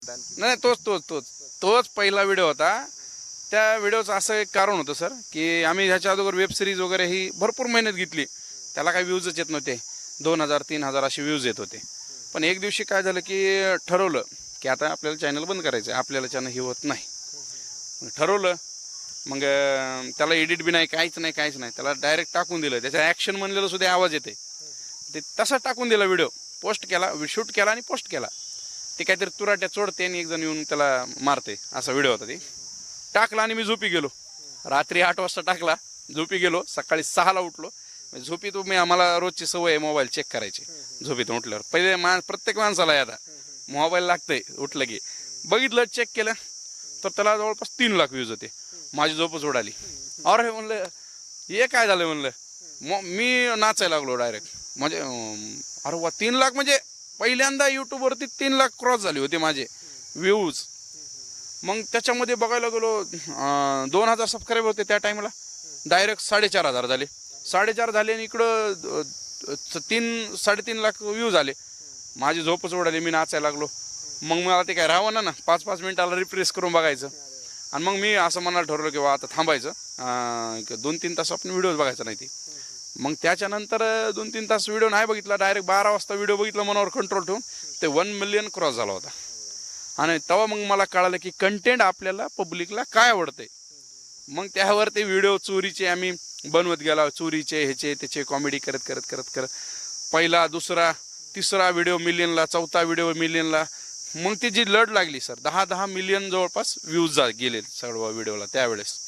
नाही, तोच पहिला व्हिडिओ होता. त्या व्हिडिओचं असं एक कारण होतं सर, की आम्ही ह्याच्या अगोदर वेब सिरीज वगैरे ही भरपूर मेहनत घेतली. त्याला काही व्ह्यूजच येत नव्हते. 2000-3000 असे व्ह्यूज येत होते. पण एक दिवशी काय झालं, की ठरवलं की आता आपल्याला चॅनल बंद करायचं आहे. आपल्याला चॅनल हे होत नाही. ठरवलं. मग त्याला एडिट बी नाही, काहीच नाही. त्याला डायरेक्ट टाकून दिलं. त्याच्या ॲक्शन म्हणलेलं सुद्धा आवाज येते. ते तसा टाकून दिला व्हिडिओ. पोस्ट केला, शूट केला आणि पोस्ट केला. ते काहीतरी तुराट्या चोडते आणि एक जण येऊन त्याला मारते, असा व्हिडिओ होता. ते टाकला आणि मी झोपी गेलो. रात्री 8 वाजता टाकला, झोपी गेलो. सकाळी 6ला उठलो. झोपीत आम्हाला रोजची सवय आहे मोबाईल चेक करायची झोपीतून उठल्यावर. पहिले प्रत्येक माणसाला आता मोबाईल लागतंय उठलं की. बघितलं, चेक केलं तर त्याला जवळपास 3 लाख व्ह्यूज होते. माझी झोपच उडाली. अरे म्हणलं हे काय झालं म्हणलं. मी नाचायला लागलो डायरेक्ट. म्हणजे अरे वा, 3 लाख म्हणजे पहिल्यांदा यूट्यूबवरती 3 लाख क्रॉस झाले होते माझे व्ह्यूज. मग त्याच्यामध्ये बघायला गेलो 2000 सबस्क्राईबर होते त्या टायमाला. डायरेक्ट 4500 झाले. 4500 झाले आणि इकडं 3-3.5 लाख व्ह्यूज आले. माझी झोपच उडाली. मी नाचायला लागलो. मग मला ते काय राहावं ना 5-5 मिनिटाला रिफ्रेश करून बघायचं. आणि मग मी असं मनाला ठरवलं की आता थांबायचं. 2-3 तास आपण व्हिडिओज बघायचा नाही. ती मग त्याच्यानंतर 2-3 तास व्हिडिओ नाही बघितला. डायरेक्ट 12 वाजता व्हिडिओ बघितला मनावर कंट्रोल ठेवून. ते 1 मिलियन क्रॉस झाला होता. आणि तेव्हा मग मला कळालं की कंटेंट आपल्याला पब्लिकला काय आवडतंय. मग त्यावर ते व्हिडिओ चोरीचे आम्ही बनवत गेला. चोरीचे ह्याचे त्याचे कॉमेडी करत पहिला, दुसरा, तिसरा व्हिडिओ मिलियनला, चौथा व्हिडिओ मिलियनला. मग ती जी लढ लागली सर, 10 मिलियन जवळपास व्ह्यूज गेले सर्व व्हिडिओला त्यावेळेस.